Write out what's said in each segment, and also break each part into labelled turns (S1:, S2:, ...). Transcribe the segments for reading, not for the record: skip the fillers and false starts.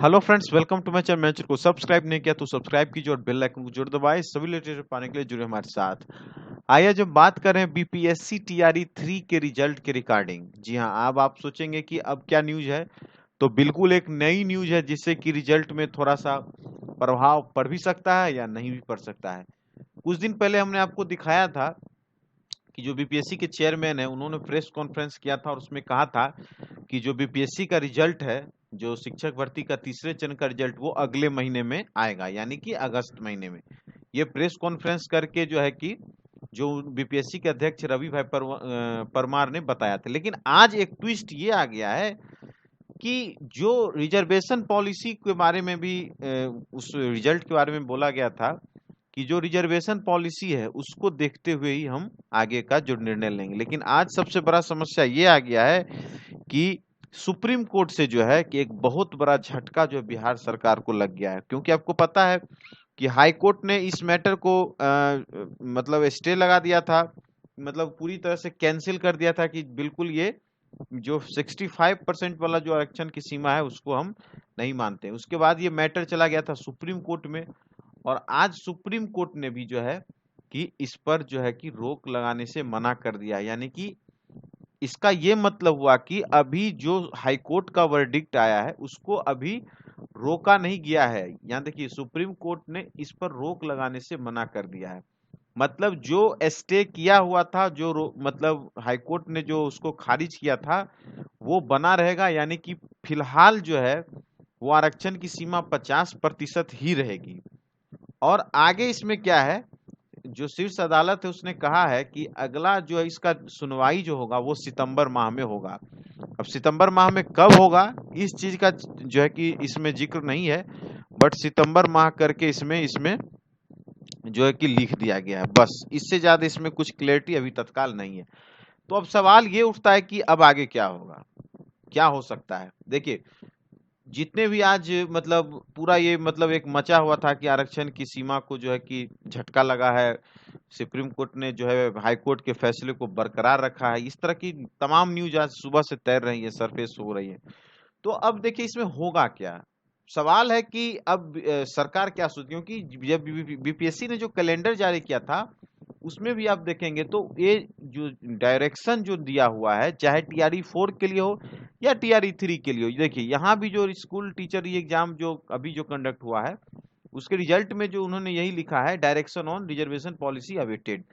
S1: Hello friends, welcome to my channel. मैंने को subscribe नहीं किया तो सब्सक्राइब कीजिए और बेल आइकन को जरूर दबाएं। सभी लेटेस्ट पाने के लिए जुड़े हमारे साथ। आइए जब बात करें बीपीएससी टीआरई 3 के रिजल्ट के रिगार्डिंग। जी हाँ, अब आप सोचेंगे कि अब क्या न्यूज है, तो बिल्कुल एक नई न्यूज है जिससे कि रिजल्ट में थोड़ा सा प्रभाव पड़ भी सकता है या नहीं भी पड़ सकता है। कुछ दिन पहले हमने आपको दिखाया था कि जो बीपीएससी के चेयरमैन है उन्होंने प्रेस कॉन्फ्रेंस किया था और उसमें कहा था कि जो बीपीएससी का रिजल्ट है, जो शिक्षक भर्ती का तीसरे चरण का रिजल्ट, वो अगले महीने में आएगा, यानी कि अगस्त महीने में। ये प्रेस कॉन्फ्रेंस करके जो है कि जो बीपीएससी के अध्यक्ष रवि भाई परमार ने बताया था। लेकिन आज एक ट्विस्ट ये आ गया है कि जो रिजर्वेशन पॉलिसी के बारे में भी उस रिजल्ट के बारे में बोला गया था कि जो रिजर्वेशन पॉलिसी है उसको देखते हुए ही हम आगे का जो निर्णय लेंगे। लेकिन आज सबसे बड़ा समस्या ये आ गया है कि सुप्रीम कोर्ट से जो है कि एक बहुत बड़ा झटका जो बिहार सरकार को लग गया है। क्योंकि आपको पता है कि हाई कोर्ट ने इस मैटर को मतलब स्टे लगा दिया था, मतलब पूरी तरह से कैंसिल कर दिया था कि बिल्कुल ये जो 65% वाला जो आरक्षण की सीमा है उसको हम नहीं मानते। उसके बाद ये मैटर चला गया था सुप्रीम कोर्ट में, और आज सुप्रीम कोर्ट ने भी जो है कि इस पर जो है कि रोक लगाने से मना कर दिया। यानी कि इसका ये मतलब हुआ कि अभी जो हाई कोर्ट का वर्डिक्ट आया है उसको अभी रोका नहीं गया है। यहाँ देखिए, सुप्रीम कोर्ट ने इस पर रोक लगाने से मना कर दिया है। मतलब जो स्टे किया हुआ था, जो मतलब हाई कोर्ट ने जो उसको खारिज किया था वो बना रहेगा। यानी कि फिलहाल जो है वो आरक्षण की सीमा 50% ही रहेगी। और आगे इसमें क्या है, जो शीर्ष अदालत है उसने कहा है कि अगला जो है इसका सुनवाई जो होगा वो सितंबर माह में होगा। अब सितंबर माह में कब होगा इस चीज का जो है कि इसमें जिक्र नहीं है, बट सितंबर माह करके इसमें इसमें जो है कि लिख दिया गया है। बस इससे ज्यादा इसमें कुछ क्लैरिटी अभी तत्काल नहीं है। तो अब सवाल ये उठता है कि अब आगे क्या होगा, क्या हो सकता है। देखिए, जितने भी आज मतलब पूरा ये मतलब एक मचा हुआ था कि आरक्षण की सीमा को जो है कि झटका लगा है, सुप्रीम कोर्ट ने जो है हाई कोर्ट के फैसले को बरकरार रखा है, इस तरह की तमाम न्यूज आज सुबह से तैर रही है, सरफेस हो रही है। तो अब देखिए इसमें होगा क्या। सवाल है कि अब सरकार क्या सोचती, क्योंकि जब बीपीएससी ने जो कैलेंडर जारी किया था उसमें भी आप देखेंगे तो ये जो डायरेक्शन जो दिया हुआ है, चाहे टीआरई 4 के लिए हो या टीआरई 3 के लिए हो। देखिए यहाँ भी जो स्कूल टीचर एग्जाम जो अभी जो कंडक्ट हुआ है उसके रिजल्ट में जो उन्होंने यही लिखा है, direction on reservation policy awaited.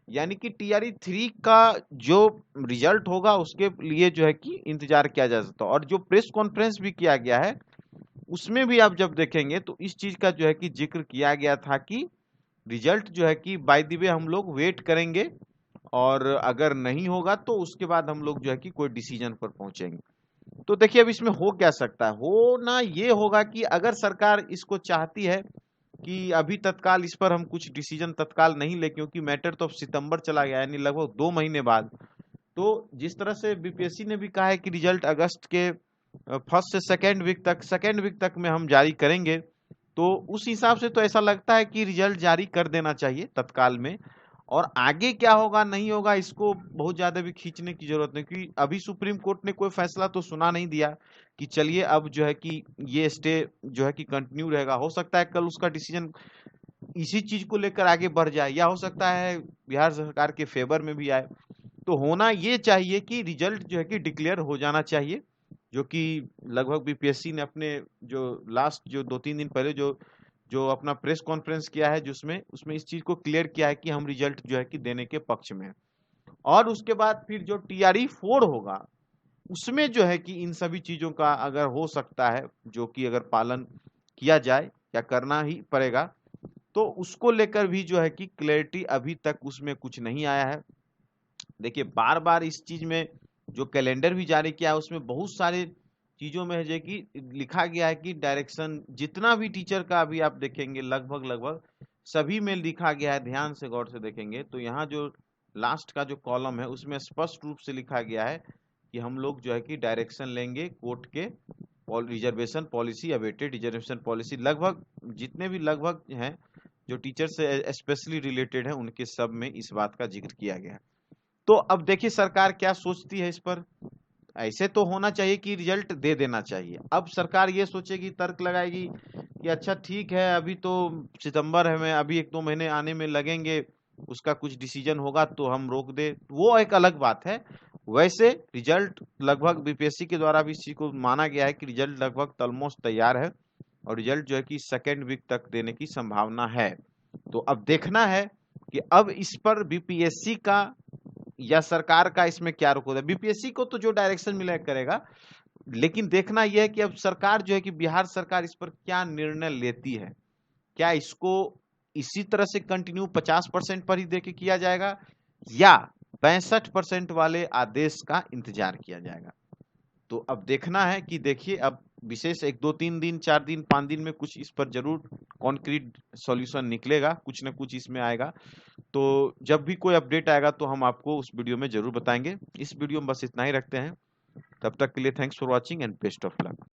S1: यानी कि टीआरई 3 का जो रिजल्ट होगा उसके लिए जो है कि इंतजार किया जा सकता है। और जो प्रेस कॉन्फ्रेंस भी किया गया है उसमें भी आप जब देखेंगे तो इस चीज का जो है कि जिक्र किया गया था कि रिजल्ट जो है कि बाय द वे हम लोग वेट करेंगे, और अगर नहीं होगा तो उसके बाद हम लोग जो है कि कोई डिसीजन पर पहुंचेंगे। तो देखिए अब इसमें हो क्या सकता है, होना ये होगा कि अगर सरकार इसको चाहती है कि अभी तत्काल इस पर हम कुछ डिसीजन तत्काल नहीं ले, क्योंकि मैटर तो अब सितंबर चला गया यानी लगभग 2 महीने बाद। तो जिस तरह से बीपीएससी ने भी कहा है कि रिजल्ट अगस्त के फर्स्ट से सेकेंड वीक तक में हम जारी करेंगे, तो उस हिसाब से तो ऐसा लगता है कि रिजल्ट जारी कर देना चाहिए तत्काल में। और आगे क्या होगा नहीं होगा इसको बहुत ज्यादा भी खींचने की जरूरत नहीं, क्योंकि अभी सुप्रीम कोर्ट ने कोई फैसला तो सुना नहीं दिया कि चलिए अब जो है कि ये स्टे जो है कि कंटिन्यू रहेगा। हो सकता है कल उसका डिसीजन इसी चीज को लेकर आगे बढ़ जाए, या हो सकता है बिहार सरकार के फेवर में भी आए। तो होना ये चाहिए कि रिजल्ट जो है कि डिक्लेयर हो जाना चाहिए, जो कि लगभग बीपीएससी ने अपने जो लास्ट जो 2-3 दिन पहले जो जो अपना प्रेस कॉन्फ्रेंस किया है, जिसमें उसमें इस चीज को क्लियर किया है कि हम रिजल्ट जो है कि देने के पक्ष में हैं। और उसके बाद फिर जो टीआरई 4 होगा उसमें जो है कि इन सभी चीजों का अगर हो सकता है, जो कि अगर पालन किया जाए या करना ही पड़ेगा, तो उसको लेकर भी जो है कि क्लैरिटी अभी तक उसमें कुछ नहीं आया है। देखिए बार बार इस चीज में जो कैलेंडर भी जारी किया है उसमें बहुत सारे चीजों में है जो कि लिखा गया है कि डायरेक्शन जितना भी टीचर का अभी आप देखेंगे लगभग लगभग सभी में लिखा गया है। ध्यान से गौर से देखेंगे तो यहाँ जो लास्ट का जो कॉलम है उसमें स्पष्ट रूप से लिखा गया है कि हम लोग जो है कि डायरेक्शन लेंगे कोर्ट के reservation policy awaited reservation policy. लगभग जितने भी लगभग हैं जो टीचर से स्पेशली रिलेटेड है उनके सब में इस बात का जिक्र किया गया है। तो अब देखिए सरकार क्या सोचती है इस पर। ऐसे तो होना चाहिए कि रिजल्ट दे देना चाहिए। अब सरकार ये सोचेगी, तर्क लगाएगी कि अच्छा ठीक है, अभी तो सितंबर है, में अभी 1-2 महीने आने में लगेंगे, उसका कुछ डिसीजन होगा तो हम रोक दे, वो एक अलग बात है। वैसे रिजल्ट लगभग बीपीएससी के द्वारा भी इसी को माना गया है कि रिजल्ट लगभग ऑलमोस्ट तैयार है और रिजल्ट जो है कि सेकेंड वीक तक देने की संभावना है। तो अब देखना है कि अब इस पर बीपीएससी का या सरकार का इसमें क्या रुख होता है। बीपीएससी को तो जो डायरेक्शन मिलेगा करेगा, लेकिन देखना यह है कि अब सरकार जो है कि बिहार सरकार इस पर क्या निर्णय लेती है। क्या इसको इसी तरह से कंटिन्यू 50% पर ही देके किया जाएगा या 65% वाले आदेश का इंतजार किया जाएगा। तो अब देखना है कि देखिए अब विशेष 1-2-3 दिन 4 दिन 5 दिन में कुछ इस पर जरूर कॉन्क्रीट सॉल्यूशन निकलेगा, कुछ ना कुछ इसमें आएगा। तो जब भी कोई अपडेट आएगा तो हम आपको उस वीडियो में जरूर बताएंगे। इस वीडियो में बस इतना ही रखते हैं। तब तक के लिए thanks for watching and best of luck.